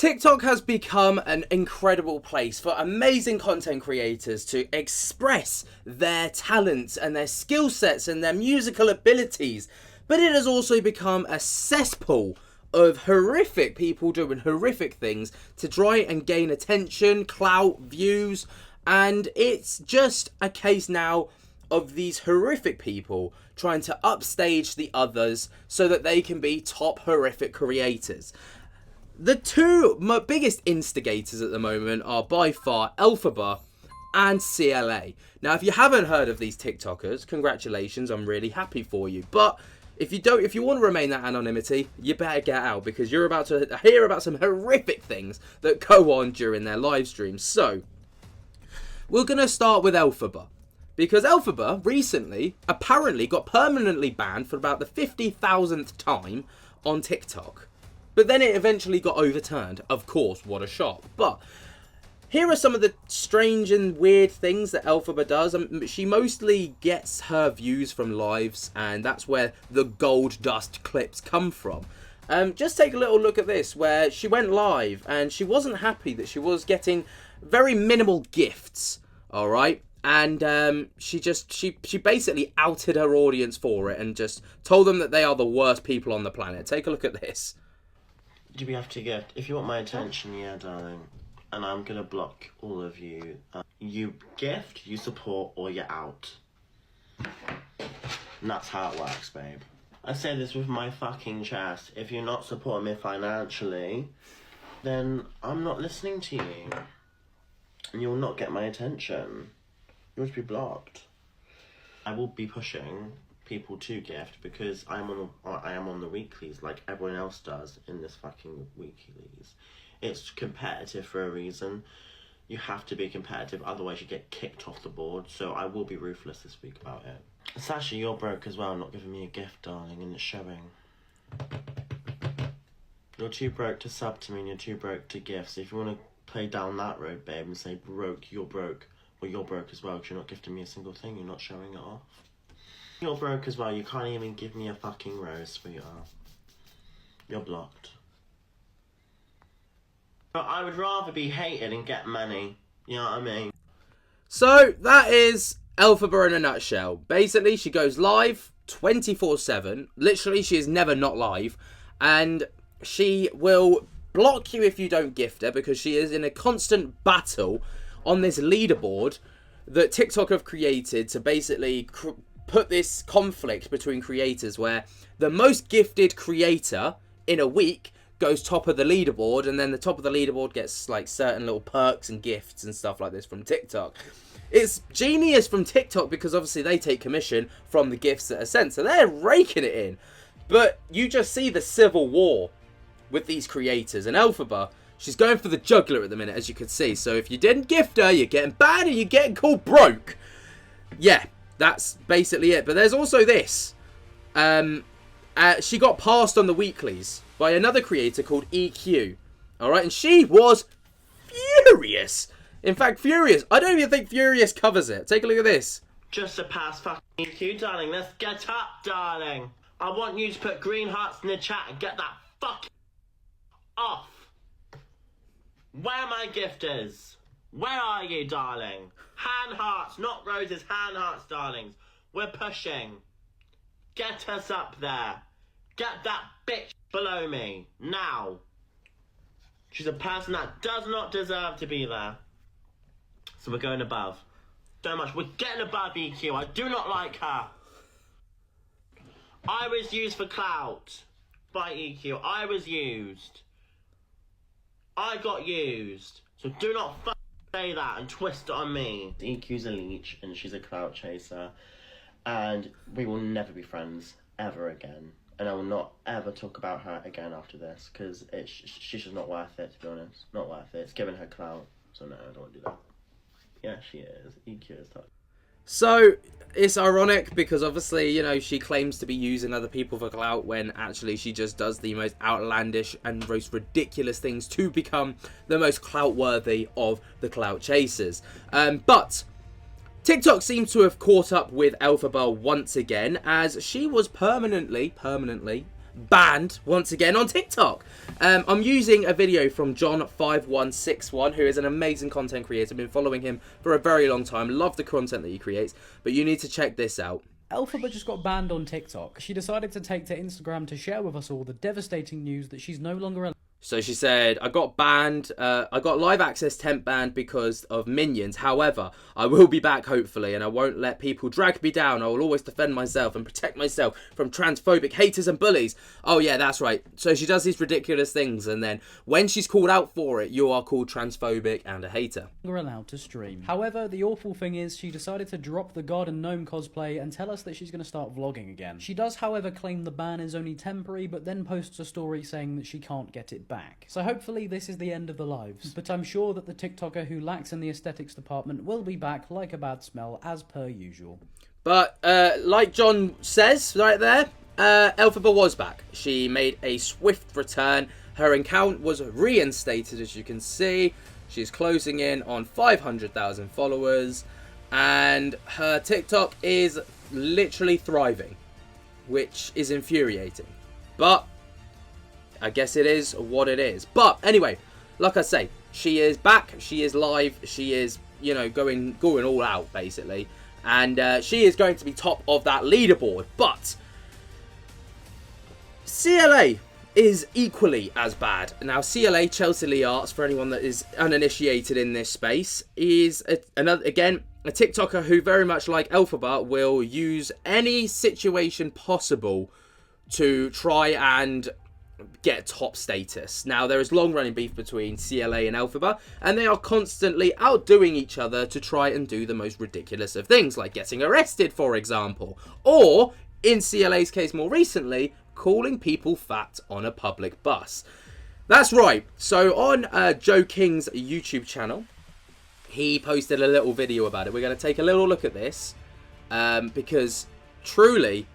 TikTok has become an incredible place for amazing content creators to express their talents and their skill sets and their musical abilities. But it has also become a cesspool of horrific people doing horrific things to try and gain attention, clout, views. And it's just a case now of these horrific people trying to upstage the others so that they can be top horrific creators. The two biggest instigators at the moment are by far Alphaba and CLA. Now, if you haven't heard of these TikTokers, congratulations, I'm really happy for you. But if you want to remain that anonymity, you better get out, because you're about to hear about some horrific things that go on during their live streams. So, we're going to start with Alphaba, because Alphaba recently apparently got permanently banned for about the 50,000th time on TikTok. But then it eventually got overturned. Of course, what a shock. But here are some of the strange and weird things that Alphaba does. She mostly gets her views from lives, and that's where the gold dust clips come from. Just take a little look at this, where she went live and she wasn't happy that she was getting very minimal gifts. All right. And she basically outed her audience for it and just told them that they are the worst people on the planet. Take a look at this. Do we have to gift? If you want my attention, yeah, darling. And I'm gonna block all of you. You gift, you support, or you're out. And that's how it works, babe. I say this with my fucking chest. If you're not supporting me financially, then I'm not listening to you. And you'll not get my attention. You'll just be blocked. I will be pushing people to gift because I am on the weeklies like everyone else does in this fucking weeklies. It's competitive for a reason. You have to be competitive, otherwise you get kicked off the board. So I will be ruthless this week about it. Sasha, you're broke as well, not giving me a gift, darling, and it's showing. You're too broke to sub to me and you're too broke to gift. So if you want to play down that road, babe, and say broke, you're broke. Well, you're broke as well because you're not gifting me a single thing. You're not showing it off. You're broke as well. You can't even give me a fucking rose, sweetheart. You're blocked. But I would rather be hated and get money. You know what I mean? So, that is Alphaba in a nutshell. Basically, she goes live 24/7. Literally, she is never not live. And she will block you if you don't gift her, because she is in a constant battle on this leaderboard that TikTok have created to basically put this conflict between creators where the most gifted creator in a week goes top of the leaderboard, and then the top of the leaderboard gets like certain little perks and gifts and stuff like this from TikTok. It's genius from TikTok because obviously they take commission from the gifts that are sent, so they're raking it in. But you just see the civil war with these creators, and Alphaba, she's going for the jugular at the minute, as you can see. So if you didn't gift her, you're getting banned and you're getting called broke. Yeah. That's basically it. But there's also this. She got passed on the weeklies by another creator called EQ. Alright, and she was furious. In fact, furious. I don't even think furious covers it. Take a look at this. Just a pass fucking EQ, darling. Let's get up, darling. I want you to put green hearts in the chat and get that fucking off. Where my gifters? Where are you, darling? Hand hearts, not roses, hand hearts, darlings. We're pushing. Get us up there. Get that bitch below me. Now. She's a person that does not deserve to be there. So we're going above. So much. We're getting above EQ. I do not like her. I was used for clout by EQ. I was used. I got used. So do not say that and twist it on me. EQ's a leech and she's a clout chaser, and we will never be friends ever again, and I will not ever talk about her again after this because she's just not worth it, to be honest. Not worth it. It's giving her clout, so no, I don't want to do that. Yeah, she is. EQ is tough. So it's ironic because obviously, you know, she claims to be using other people for clout when actually she just does the most outlandish and most ridiculous things to become the most clout worthy of the clout chasers. But TikTok seems to have caught up with Alphaba once again, as she was permanently banned once again on TikTok. I'm using a video from John5161, who is an amazing content creator. I've been following him for a very long time. Love the content that he creates, but you need to check this out. Alphaba just got banned on TikTok. She decided to take to Instagram to share with us all the devastating news that she's no longer allowed. So she said, I got banned, I got live access temp banned because of minions. However, I will be back hopefully, and I won't let people drag me down. I will always defend myself and protect myself from transphobic haters and bullies. Oh yeah, that's right. So she does these ridiculous things, and then when she's called out for it, you are called transphobic and a hater. Allowed to stream. However, the awful thing is she decided to drop the Garden Gnome cosplay and tell us that she's going to start vlogging again. She does, however, claim the ban is only temporary, but then posts a story saying that she can't get it back. So hopefully this is the end of the lives, but I'm sure that the TikToker who lacks in the aesthetics department will be back like a bad smell as per usual. But like John says right there, Alphaba was back. She made a swift return. Her account was reinstated, as you can see. She's closing in on 500,000 followers, and her TikTok is literally thriving, which is infuriating. But I guess it is what it is. But anyway, like I say, she is back, she is live, she is, you know, going all out basically, and she is going to be top of that leaderboard. But CLA is equally as bad. Now, CLA, Chelsea Lee Arts, for anyone that is uninitiated in this space, is a TikToker who, very much like Alphaba, will use any situation possible to try and get top status. Now, there is long-running beef between CLA and Alphaba, and they are constantly outdoing each other to try and do the most ridiculous of things, like getting arrested, for example, or, in CLA's case more recently, calling people fat on a public bus. That's right. So on Joe King's YouTube channel, he posted a little video about it. We're going to take a little look at this, because truly,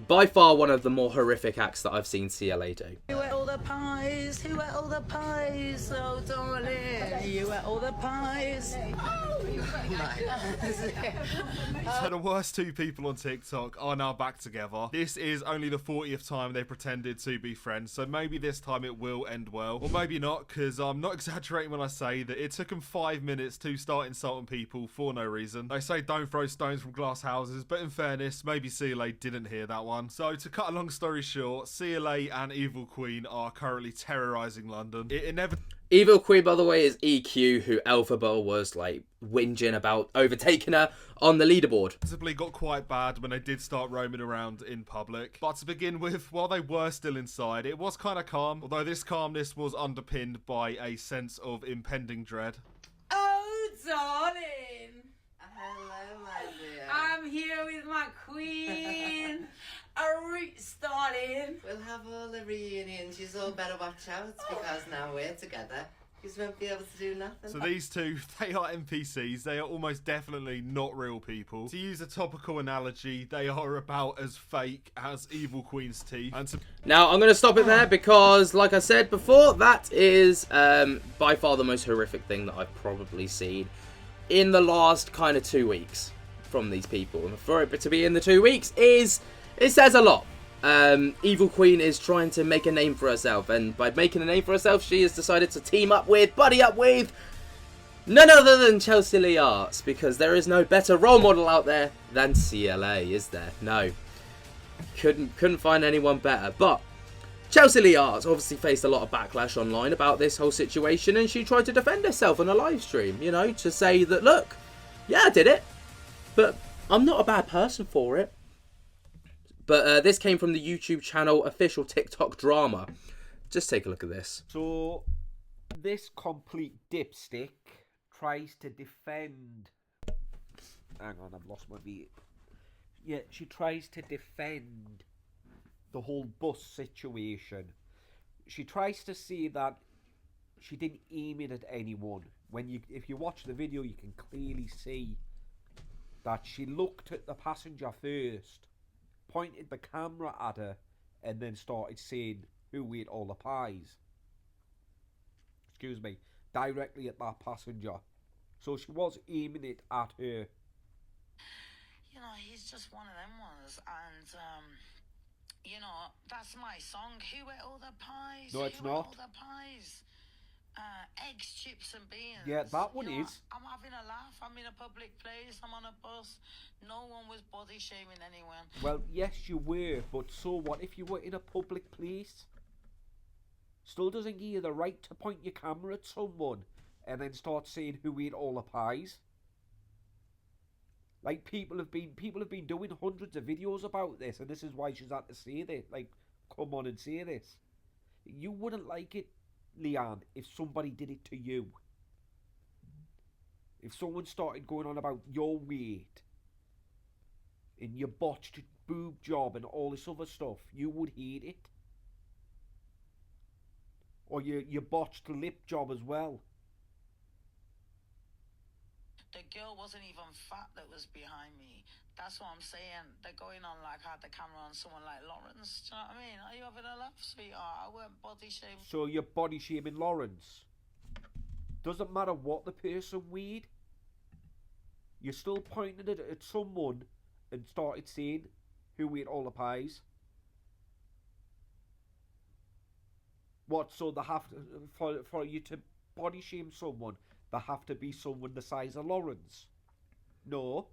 by far one of the more horrific acts that I've seen CLA do. You ate all the pies, who ate all the pies, oh darling, you ate all the pies. So the worst two people on TikTok are now back together. This is only the 40th time they pretended to be friends, so maybe this time it will end well. Or maybe not, because I'm not exaggerating when I say that it took them 5 minutes to start insulting people for no reason. They say don't throw stones from glass houses, but in fairness, maybe CLA didn't hear that one. So to cut a long story short, CLA and Evil Queen are currently terrorising London. Evil Queen, by the way, is EQ, who Alphaba was like whinging about overtaking her on the leaderboard. Possibly got quite bad when they did start roaming around in public. But to begin with, while they were still inside, it was kind of calm, although this calmness was underpinned by a sense of impending dread. Oh, darling. Hello, my dear. I'm here with my queen. A root starting. We'll have all the reunions. You all better watch out because now we're together. You won't be able to do nothing. So these two, they are NPCs. They are almost definitely not real people. To use a topical analogy, they are about as fake as Evil Queen's teeth. Now, I'm going to stop it there because, like I said before, that is by far the most horrific thing that I've probably seen in the last kind of 2 weeks from these people. And for it to be in the 2 weeks it says a lot. Evil Queen is trying to make a name for herself, and by making a name for herself, she has decided to buddy up with none other than Chelsea Lee Arts, because there is no better role model out there than CLA, is there? No. Couldn't find anyone better. But Chelsea Lee Arts obviously faced a lot of backlash online about this whole situation, and she tried to defend herself on a live stream, you know, to say that, look, yeah, I did it, but I'm not a bad person for it. But this came from the YouTube channel Official TikTok Drama. Just take a look at this. So, this complete dipstick tries to defend... Hang on, I've lost my beat. Yeah, she tries to defend the whole bus situation. She tries to say that she didn't aim it at anyone. If you watch the video, you can clearly see that she looked at the passenger first, pointed the camera at her, and then started saying, who ate all the pies? Excuse me, directly at that passenger. So she was aiming it at her. You know, he's just one of them ones, and you know, that's my song. Who ate all the pies? No, it's Who ate not. all the pies? Eggs, chips, and beans. Yeah, that one You know, is. I'm having a laugh. I'm in a public place. I'm on a bus. No one was body shaming anyone. Well, yes, you were, but so what if you were in a public place? Still doesn't give you the right to point your camera at someone and then start saying who ate all the pies. Like, people have been doing hundreds of videos about this, and this is why she's had to say this. Like, come on and say this. You wouldn't like it, Leanne, if somebody did it to you. If someone started going on about your weight and your botched boob job and all this other stuff, you would hate it. Or your botched lip job as well. The girl wasn't even fat that was behind me. That's what I'm saying. They're going on like I had the camera on someone like Lawrence. Do you know what I mean? Are you having a laugh, sweetheart? I weren't body shaming. So you're body shaming Lawrence. Doesn't matter what the person weighed. You're still pointing it at someone and started saying who ate all the pies. What? So they have to, for you to body shame someone, they have to be someone the size of Lawrence? No.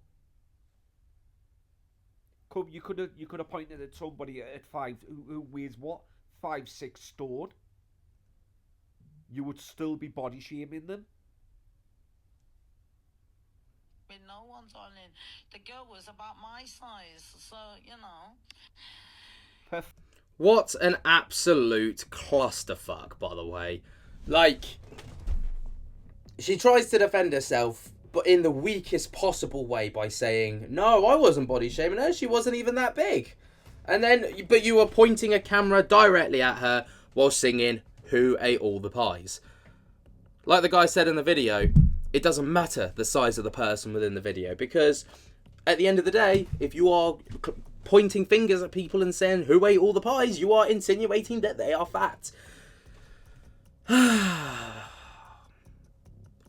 Come, you could have pointed at somebody at 5 who weighs what? 5-6 stone. You would still be body shaming them. With no one, darling. The girl was about my size, so you know. What an absolute clusterfuck, by the way. Like, she tries to defend herself, but in the weakest possible way by saying, no, I wasn't body shaming her, she wasn't even that big. And then, but you were pointing a camera directly at her while singing, who ate all the pies? Like the guy said in the video, it doesn't matter the size of the person within the video, because at the end of the day, if you are pointing fingers at people and saying, who ate all the pies, you are insinuating that they are fat.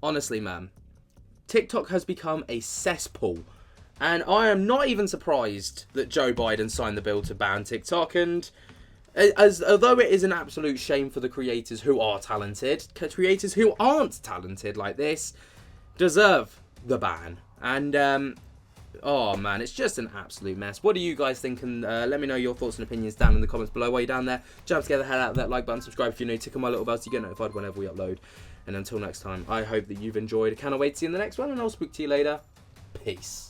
Honestly, man, TikTok has become a cesspool, and I am not even surprised that Joe Biden signed the bill to ban TikTok. And although it is an absolute shame for the creators who are talented, creators who aren't talented like this deserve the ban. And oh man, it's just an absolute mess. What do you guys think? And let me know your thoughts and opinions down in the comments below. While you're down there, jump to get the hell out of that like button, subscribe if you're new, tick on my little bell so you get notified whenever we upload. And until next time, I hope that you've enjoyed. I cannot wait to see you in the next one, and I'll speak to you later. Peace.